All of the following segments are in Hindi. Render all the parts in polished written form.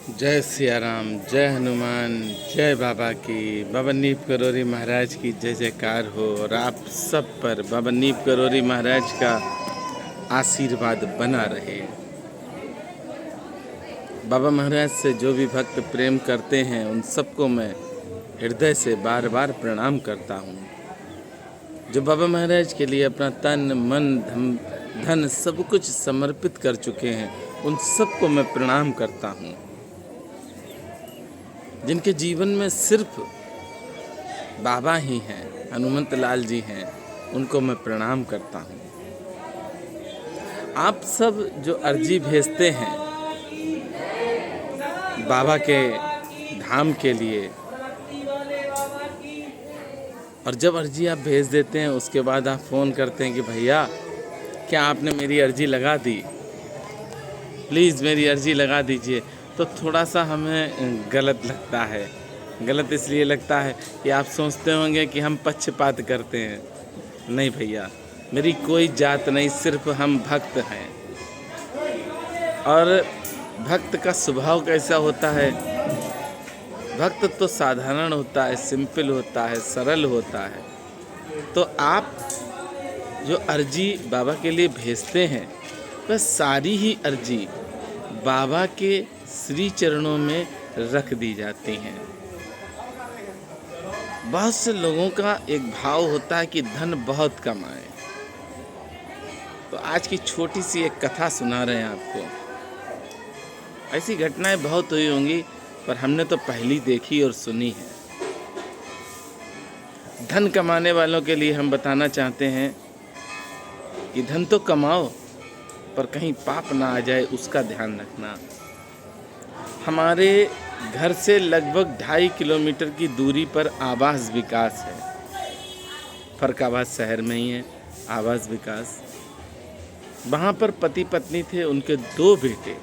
जय सिया राम, जय हनुमान, जय बाबा की। बाबा नीप करोरी महाराज की जय जयकार हो और आप सब पर बाबा नीप करोरी महाराज का आशीर्वाद बना रहे। बाबा महाराज से जो भी भक्त प्रेम करते हैं उन सबको मैं हृदय से बार बार प्रणाम करता हूँ। जो बाबा महाराज के लिए अपना तन मन धन सब कुछ समर्पित कर चुके हैं उन सबको मैं प्रणाम करता हूँ। जिनके जीवन में सिर्फ बाबा ही हैं, हनुमंत लाल जी हैं, उनको मैं प्रणाम करता हूँ। आप सब जो अर्जी भेजते हैं बाबा के धाम के लिए, और जब अर्जी आप भेज देते हैं उसके बाद आप फ़ोन करते हैं कि भैया क्या आपने मेरी अर्जी लगा दी, प्लीज़ मेरी अर्जी लगा दीजिए, तो थोड़ा सा हमें गलत लगता है। गलत इसलिए लगता है कि आप सोचते होंगे कि हम पक्षपात करते हैं। नहीं भैया, मेरी कोई जात नहीं, सिर्फ हम भक्त हैं। और भक्त का स्वभाव कैसा होता है? भक्त तो साधारण होता है, सिंपल होता है, सरल होता है। तो आप जो अर्जी बाबा के लिए भेजते हैं वह सारी ही अर्जी बाबा के श्री चरणों में रख दी जाती हैं। बहुत से लोगों का एक भाव होता है कि धन बहुत कमाए। तो आज की छोटी सी एक कथा सुना रहे हैं आपको। ऐसी घटनाएं बहुत हुई होंगी पर हमने तो पहली देखी और सुनी है। धन कमाने वालों के लिए हम बताना चाहते हैं कि धन तो कमाओ पर कहीं पाप ना आ जाए उसका ध्यान रखना। हमारे घर से लगभग 2.5 किलोमीटर की दूरी पर आवास विकास है। फरकाबाद शहर में ही है आवास विकास। वहाँ पर पति पत्नी थे, उनके 2 बेटे।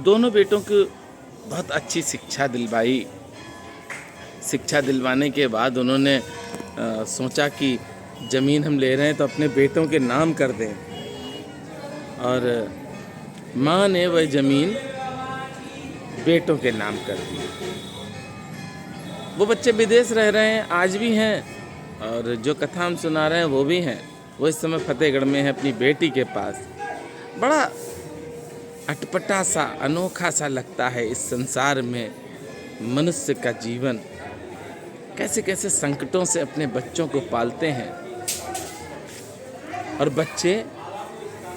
दोनों बेटों को बहुत अच्छी शिक्षा दिलवाई। शिक्षा दिलवाने के बाद उन्होंने सोचा कि ज़मीन हम ले रहे हैं तो अपने बेटों के नाम कर दें, और माँ ने वह ज़मीन बेटों के नाम कर दी। वो बच्चे विदेश रह रहे हैं, आज भी हैं, और जो कथा हम सुना रहे हैं वो भी हैं। वो इस समय फतेहगढ़ में है अपनी बेटी के पास। बड़ा अटपटा सा, अनोखा सा लगता है इस संसार में मनुष्य का जीवन। कैसे कैसे संकटों से अपने बच्चों को पालते हैं और बच्चे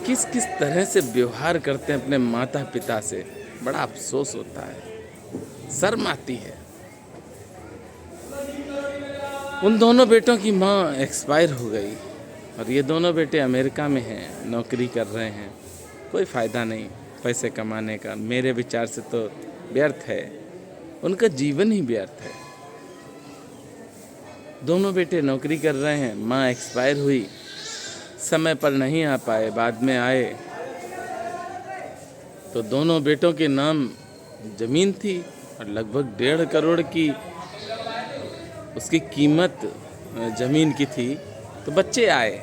किस किस तरह से व्यवहार करते हैं अपने माता पिता से। बड़ा अफसोस होता है, शर्म आती है। उन दोनों बेटों की माँ एक्सपायर हो गई और ये दोनों बेटे अमेरिका में हैं, नौकरी कर रहे हैं। कोई फ़ायदा नहीं पैसे कमाने का। मेरे विचार से तो व्यर्थ है, उनका जीवन ही व्यर्थ है। दोनों बेटे नौकरी कर रहे हैं, माँ एक्सपायर हुई, समय पर नहीं आ पाए, बाद में आए। तो दोनों बेटों के नाम ज़मीन थी और लगभग 1.5 करोड़ की उसकी कीमत ज़मीन की थी। तो बच्चे आए,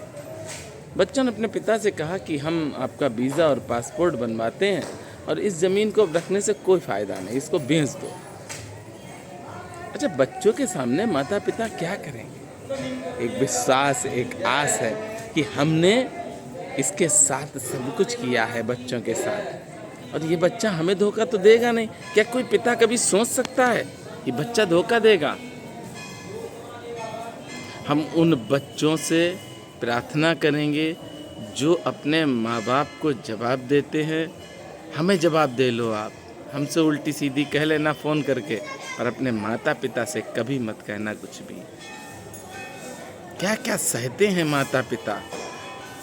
बच्चों ने अपने पिता से कहा कि हम आपका वीज़ा और पासपोर्ट बनवाते हैं और इस ज़मीन को रखने से कोई फ़ायदा नहीं, इसको बेच दो। अच्छा, बच्चों के सामने माता पिता क्या करेंगे? एक विश्वास, एक आस है कि हमने इसके साथ सब कुछ किया है बच्चों के साथ, और ये बच्चा हमें धोखा तो देगा नहीं। क्या कोई पिता कभी सोच सकता है कि बच्चा धोखा देगा? हम उन बच्चों से प्रार्थना करेंगे जो अपने माँ बाप को जवाब देते हैं। हमें जवाब दे लो आप, हमसे उल्टी सीधी कह लेना फ़ोन करके, और अपने माता पिता से कभी मत कहना कुछ भी। क्या क्या सहते हैं माता पिता,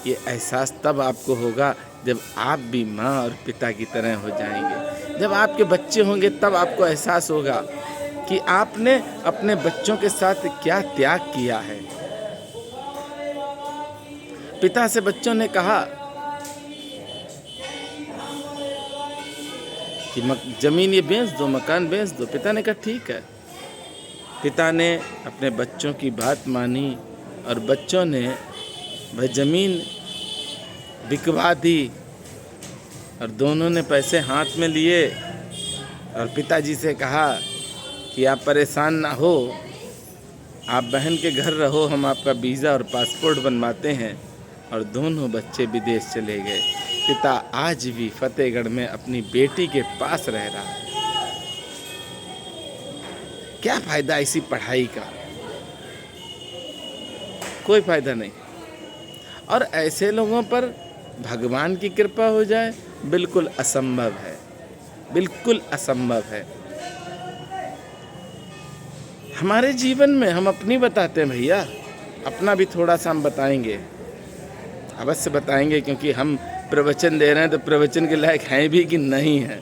ये एहसास तब आपको होगा जब आप भी माँ और पिता की तरह हो जाएंगे। जब आपके बच्चे होंगे तब आपको एहसास होगा कि आपने अपने बच्चों के साथ क्या त्याग किया है। पिता से बच्चों ने कहा कि ज़मीन ये बेच दो, मकान बेच दो। पिता ने कहा ठीक है। पिता ने अपने बच्चों की बात मानी और बच्चों ने वह ज़मीन बिकवा दी और दोनों ने पैसे हाथ में लिए और पिताजी से कहा कि आप परेशान ना हो, आप बहन के घर रहो, हम आपका वीज़ा और पासपोर्ट बनवाते हैं। और दोनों बच्चे विदेश चले गए। पिता आज भी फतेहगढ़ में अपनी बेटी के पास रह रहा है। क्या फायदा इसी पढ़ाई का? कोई फायदा नहीं। और ऐसे लोगों पर भगवान की कृपा हो जाए, बिल्कुल असंभव है, बिल्कुल असंभव है। हमारे जीवन में हम अपनी बताते हैं भैया, अपना भी थोड़ा सा हम बताएंगे, अवश्य बताएंगे, क्योंकि हम प्रवचन दे रहे हैं तो प्रवचन के लायक हैं भी कि नहीं है।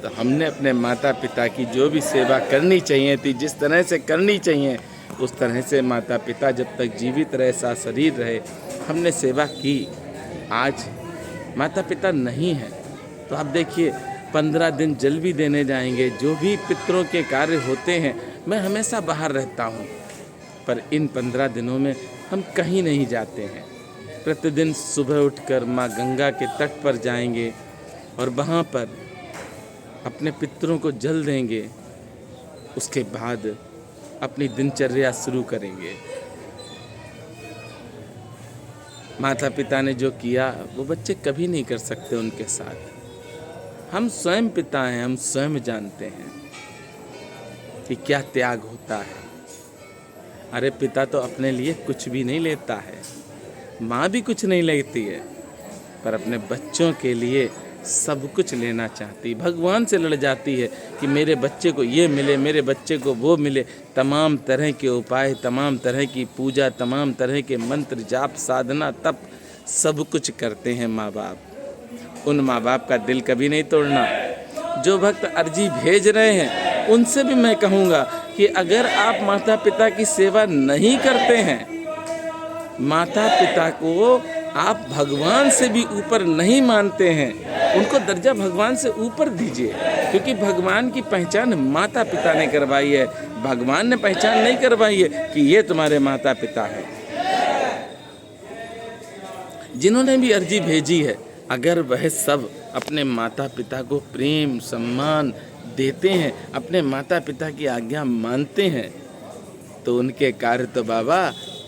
तो हमने अपने माता पिता की जो भी सेवा करनी चाहिए थी, जिस तरह से करनी चाहिए, उस तरह से माता पिता जब तक जीवित रहे, सा शरीर रहे, हमने सेवा की। आज माता पिता नहीं है तो आप देखिए 15 दिन जल भी देने जाएंगे, जो भी पितरों के कार्य होते हैं, मैं हमेशा बाहर रहता हूँ, पर इन 15 दिनों में हम कहीं नहीं जाते हैं। प्रतिदिन सुबह उठकर माँ गंगा के तट पर जाएंगे और वहाँ पर अपने पितरों को जल देंगे। उसके बाद अपनी दिनचर्या शुरू करेंगे। माता पिता ने जो किया वो बच्चे कभी नहीं कर सकते उनके साथ। हम स्वयं पिता हैं, हम स्वयं जानते हैं कि क्या त्याग होता है। अरे पिता तो अपने लिए कुछ भी नहीं लेता है, माँ भी कुछ नहीं लेती है, पर अपने बच्चों के लिए सब कुछ लेना चाहती, भगवान से लड़ जाती है कि मेरे बच्चे को ये मिले, मेरे बच्चे को वो मिले। तमाम तरह के उपाय, तमाम तरह की पूजा, तमाम तरह के मंत्र जाप साधना तप सब कुछ करते हैं माँ बाप। उन माँ बाप का दिल कभी नहीं तोड़ना। जो भक्त अर्जी भेज रहे हैं उनसे भी मैं कहूँगा कि अगर आप माता पिता की सेवा नहीं करते हैं, माता पिता को आप भगवान से भी ऊपर नहीं मानते हैं, उनको दर्जा भगवान से ऊपर दीजिए, क्योंकि भगवान की पहचान माता पिता ने करवाई है। भगवान ने पहचान नहीं करवाई है कि ये तुम्हारे माता पिता हैं। जिन्होंने भी अर्जी भेजी है, अगर वह सब अपने माता पिता को प्रेम सम्मान देते हैं, अपने माता पिता की आज्ञा मानते हैं, तो उनके कार्य तो बाबा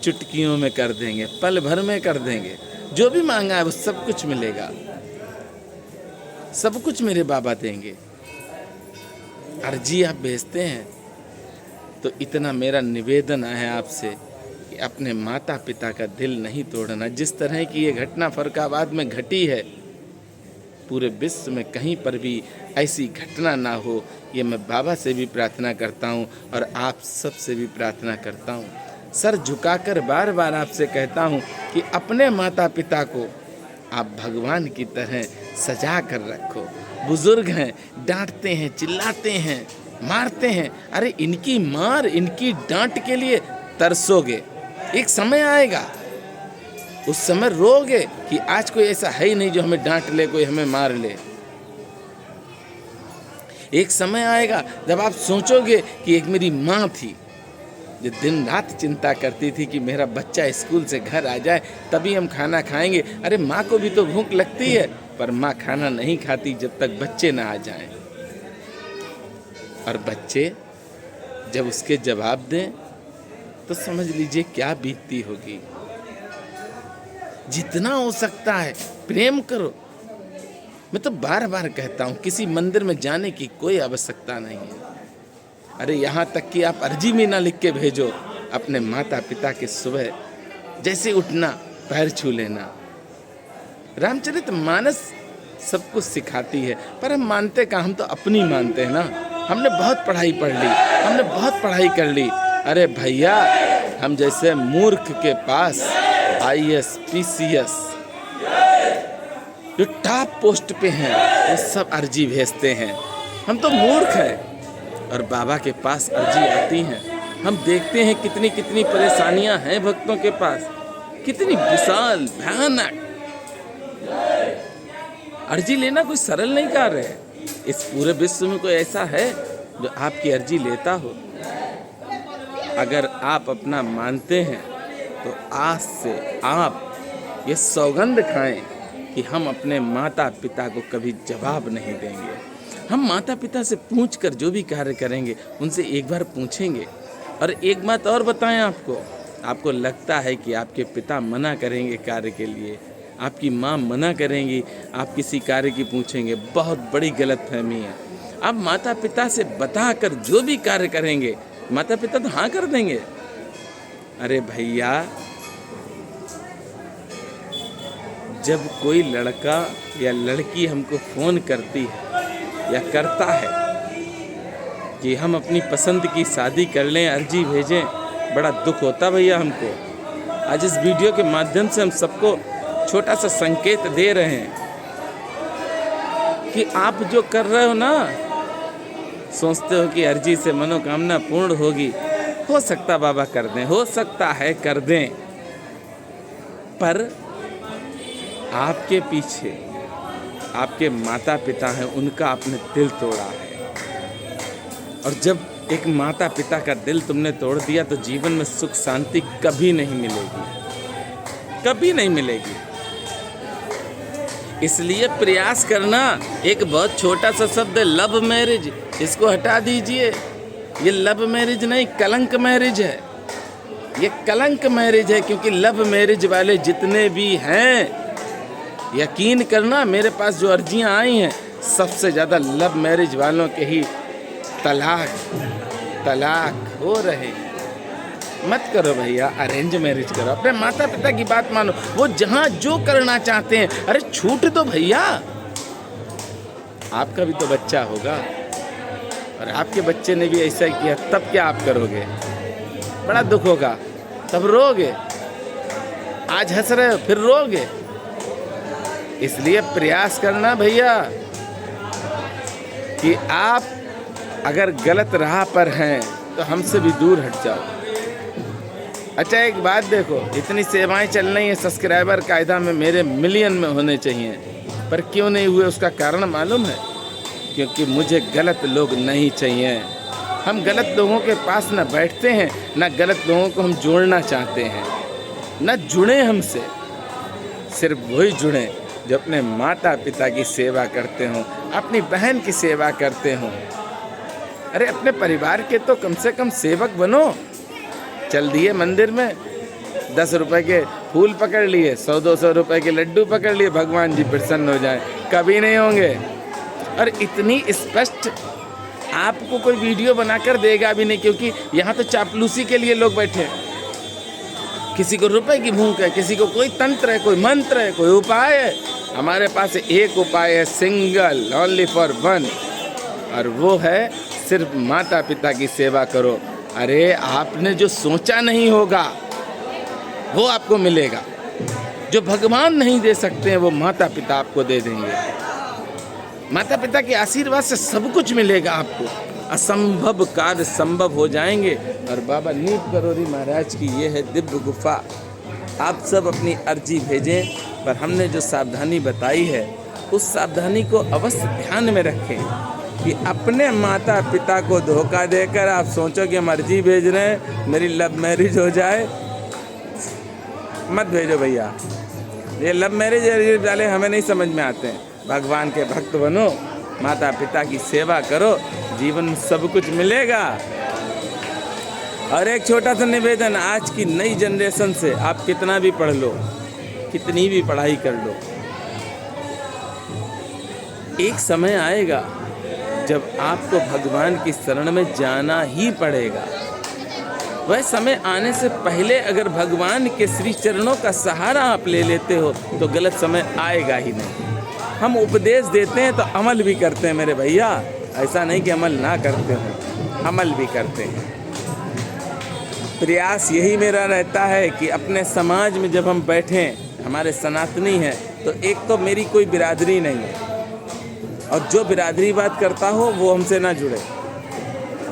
चुटकियों में कर देंगे, पल भर में कर देंगे। जो भी मांगा है वो सब कुछ मिलेगा, सब कुछ मेरे बाबा देंगे। अर्जी आप भेजते हैं तो इतना मेरा निवेदन है आपसे कि अपने माता पिता का दिल नहीं तोड़ना। जिस तरह की ये घटना फर्रुखाबाद में घटी है, पूरे विश्व में कहीं पर भी ऐसी घटना ना हो, ये मैं बाबा से भी प्रार्थना करता हूँ और आप सब से भी प्रार्थना करता हूँ। सर झुकाकर बार बार आपसे कहता हूँ कि अपने माता पिता को आप भगवान की तरह सजा कर रखो। बुजुर्ग हैं, डांटते हैं, चिल्लाते हैं, मारते हैं। अरे इनकी मार, इनकी डांट के लिए तरसोगे। एक समय आएगा, उस समय रोगे कि आज कोई ऐसा है ही नहीं जो हमें डांट ले, कोई हमें मार ले। एक समय आएगा जब आप सोचोगे कि एक मेरी माँ थी जो दिन रात चिंता करती थी कि मेरा बच्चा स्कूल से घर आ जाए तभी हम खाना खाएंगे। अरे माँ को भी तो भूख लगती है, पर माँ खाना नहीं खाती जब तक बच्चे ना आ जाएं। और बच्चे जब उसके जवाब दें तो समझ लीजिए क्या बीतती होगी। जितना हो सकता है प्रेम करो। मैं तो बार बार कहता हूँ किसी मंदिर में जाने की कोई आवश्यकता नहीं है। अरे यहाँ तक कि आप अर्जी में ना लिख के भेजो, अपने माता पिता के सुबह जैसे उठना पैर छू लेना। रामचरितमानस सब कुछ सिखाती है, पर हम मानते कहाँ, हम तो अपनी मानते हैं ना। हमने बहुत पढ़ाई पढ़ ली, हमने बहुत पढ़ाई कर ली। अरे भैया, हम जैसे मूर्ख के पास IAS PCS जो टॉप पोस्ट पे हैं वो सब अर्जी भेजते हैं। हम तो मूर्ख हैं। और बाबा के पास अर्जी आती हैं, हम देखते हैं कितनी कितनी परेशानियां हैं भक्तों के पास, कितनी विशाल भयानक। अर्जी लेना कोई सरल नहीं कार्य है। इस पूरे विश्व में कोई ऐसा है जो आपकी अर्जी लेता हो? अगर आप अपना मानते हैं तो आज से आप ये सौगंध खाएं कि हम अपने माता पिता को कभी जवाब नहीं देंगे। हम माता पिता से पूछ कर जो भी कार्य करेंगे उनसे एक बार पूछेंगे। और एक बात और बताएं आपको लगता है कि आपके पिता मना करेंगे कार्य के लिए, आपकी माँ मना करेंगी, आप किसी कार्य की पूछेंगे, बहुत बड़ी गलतफहमी है। आप माता पिता से बता कर जो भी कार्य करेंगे माता पिता तो हाँ कर देंगे। अरे भैया, जब कोई लड़का या लड़की हमको फ़ोन करती है या करता है कि हम अपनी पसंद की शादी कर लें, अर्जी भेजें, बड़ा दुख होता भैया हमको। आज इस वीडियो के माध्यम से हम सबको छोटा सा संकेत दे रहे हैं कि आप जो कर रहे हो ना, सोचते हो कि अर्जी से मनोकामना पूर्ण होगी, हो सकता बाबा कर दें, हो सकता है कर दें, पर आपके पीछे आपके माता पिता हैं, उनका आपने दिल तोड़ा है। और जब एक माता पिता का दिल तुमने तोड़ दिया तो जीवन में सुख शांति कभी नहीं मिलेगी, कभी नहीं मिलेगी। इसलिए प्रयास करना। एक बहुत छोटा सा शब्द है लव मैरिज, इसको हटा दीजिए। ये लव मैरिज नहीं, कलंक मैरिज है। ये कलंक मैरिज है, क्योंकि लव मैरिज वाले जितने भी हैं, यकीन करना मेरे पास जो अर्जियां आई हैं सबसे ज़्यादा लव मैरिज वालों के ही तलाक हो रहे। मत करो भैया, अरेंज मैरिज करो, अपने माता पिता की बात मानो, वो जहाँ जो करना चाहते हैं, अरे छूट दो भैया। आपका भी तो बच्चा होगा और आपके बच्चे ने भी ऐसा किया, तब क्या आप करोगे? बड़ा दुख होगा, तब रोगे। आज हंस रहे हो फिर रोगे। इसलिए प्रयास करना भैया कि आप अगर गलत राह पर हैं तो हमसे भी दूर हट जाओ। अच्छा, एक बात देखो, इतनी सेवाएं चल रही हैं, सब्सक्राइबर कायदा में मेरे मिलियन में होने चाहिए, पर क्यों नहीं हुए उसका कारण मालूम है? क्योंकि मुझे गलत लोग नहीं चाहिए। हम गलत लोगों के पास न बैठते हैं, न गलत लोगों को हम जोड़ना चाहते हैं, न जुड़े हमसे। सिर्फ वही जुड़े जो अपने माता पिता की सेवा करते हों, अपनी बहन की सेवा करते हों। अरे अपने परिवार के तो कम से कम सेवक बनो। चल दिए मंदिर में, 10 रुपए के फूल पकड़ लिए, 100-200 रुपए के लड्डू पकड़ लिए, भगवान जी प्रसन्न हो जाए, कभी नहीं होंगे। और इतनी स्पष्ट आपको कोई वीडियो बनाकर देगा भी नहीं, क्योंकि यहाँ तो चापलूसी के लिए लोग बैठे हैं। किसी को रुपए की भूख है, किसी को कोई तंत्र है, कोई मंत्र है, कोई उपाय है। हमारे पास एक उपाय है, सिंगल, ओनली फॉर वन, और वो है सिर्फ माता पिता की सेवा करो। अरे आपने जो सोचा नहीं होगा वो आपको मिलेगा। जो भगवान नहीं दे सकते हैं वो माता पिता आपको दे देंगे। माता पिता के आशीर्वाद से सब कुछ मिलेगा आपको। असंभव कार्य संभव हो जाएंगे। और बाबा नीप करोरी महाराज की ये है दिव्य गुफा। आप सब अपनी अर्जी भेजें, पर हमने जो सावधानी बताई है उस सावधानी को अवश्य ध्यान में रखें कि अपने माता पिता को धोखा देकर आप सोचो कि हम अर्जी भेज रहे हैं, मेरी लव मैरिज हो जाए, मत भेजो भैया। ये लव मैरिज वाले हमें नहीं समझ में आते हैं। भगवान के भक्त बनो, माता पिता की सेवा करो, जीवन में सब कुछ मिलेगा। और एक छोटा सा निवेदन, आज की नई जनरेशन से आप कितना भी पढ़ लो, कितनी भी पढ़ाई कर लो, एक समय आएगा जब आपको भगवान की शरण में जाना ही पड़ेगा। वह समय आने से पहले अगर भगवान के श्री चरणों का सहारा आप ले लेते हो तो गलत समय आएगा ही नहीं। हम उपदेश देते हैं तो अमल भी करते हैं मेरे भैया, ऐसा नहीं कि अमल ना करते हो, अमल भी करते हैं। प्रयास यही मेरा रहता है कि अपने समाज में जब हम बैठें, हमारे सनातनी हैं, तो एक तो मेरी कोई बिरादरी नहीं है, और जो बिरादरी बात करता हो वो हमसे ना जुड़े।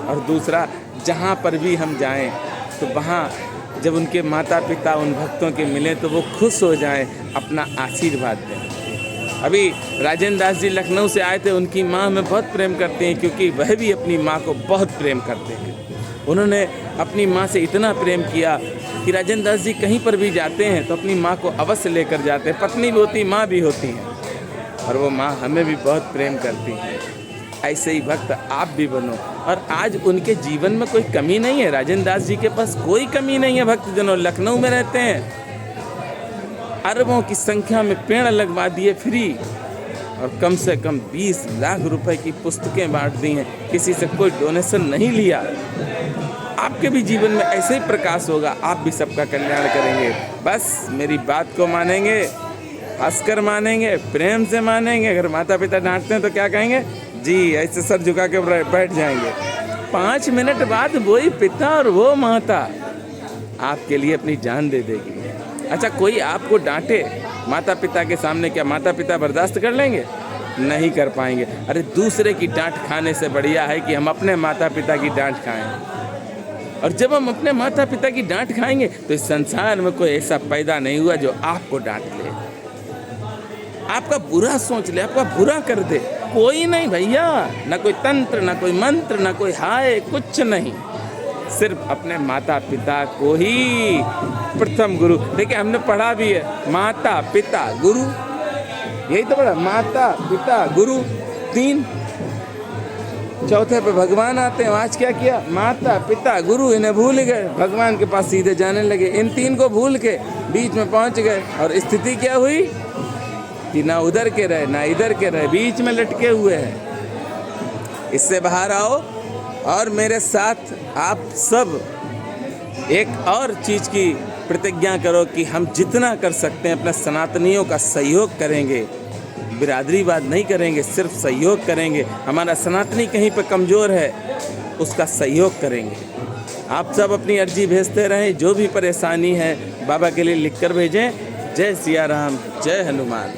और दूसरा, जहाँ पर भी हम जाएं तो वहाँ जब उनके माता पिता उन भक्तों के मिलें तो वो खुश हो जाएं, अपना आशीर्वाद दें। अभी राजेंद्र दास जी लखनऊ से आए थे, उनकी माँ हमें बहुत प्रेम करते हैं, क्योंकि वह भी अपनी माँ को बहुत प्रेम करते हैं। उन्होंने अपनी माँ से इतना प्रेम किया कि राजेंद्र दास जी कहीं पर भी जाते हैं तो अपनी माँ को अवश्य लेकर जाते हैं। पत्नी भी होती, माँ भी होती हैं, और वो माँ हमें भी बहुत प्रेम करती है। ऐसे ही भक्त आप भी बनो। और आज उनके जीवन में कोई कमी नहीं है, राजेंद्र दास जी के पास कोई कमी नहीं है। भक्तजनों, लखनऊ में रहते हैं, अरबों की संख्या में पेड़ लगवा दिए फ्री, और कम से कम 20 लाख रुपए की पुस्तकें बांट दी हैं, किसी से कोई डोनेशन नहीं लिया। आपके भी जीवन में ऐसे ही प्रकाश होगा, आप भी सबका कल्याण करेंगे। बस मेरी बात को मानेंगे, हंसकर मानेंगे, प्रेम से मानेंगे। अगर माता पिता डांटते हैं तो क्या कहेंगे? जी, ऐसे सर झुका के बैठ जाएंगे। 5 मिनट बाद वही पिता और वो माता आपके लिए अपनी जान दे देगी। अच्छा, कोई आपको डांटे माता पिता के सामने, क्या माता पिता बर्दाश्त कर लेंगे? नहीं कर पाएंगे। अरे दूसरे की डांट खाने से बढ़िया है कि हम अपने माता पिता की डांट खाएं। और जब हम अपने माता पिता की डांट खाएंगे तो इस संसार में कोई ऐसा पैदा नहीं हुआ जो आपको डांट ले, आपका बुरा सोच ले, आपका बुरा कर दे। कोई नहीं भैया, ना कोई तंत्र, ना कोई मंत्र, ना कोई हाय, कुछ नहीं। सिर्फ अपने माता पिता को ही प्रथम गुरु। देखिए, हमने पढ़ा भी है, माता पिता गुरु, यही तो पढ़ा, माता पिता गुरु 3, चौथे पे भगवान आते हैं। आज क्या किया? माता पिता गुरु, इन्हें भूल गए, भगवान के पास सीधे जाने लगे। इन 3 को भूल के बीच में पहुंच गए, और स्थिति क्या हुई कि ना उधर के रहे ना इधर के रहे, बीच में लटके हुए हैं। इससे बाहर आओ और मेरे साथ आप सब एक और चीज़ की प्रतिज्ञा करो कि हम जितना कर सकते हैं अपने सनातनियों का सहयोग करेंगे, बिरादरीवाद नहीं करेंगे, सिर्फ सहयोग करेंगे। हमारा सनातनी कहीं पर कमज़ोर है, उसका सहयोग करेंगे। आप सब अपनी अर्जी भेजते रहें, जो भी परेशानी है बाबा के लिए लिखकर भेजें। जय सिया राम, जय हनुमान।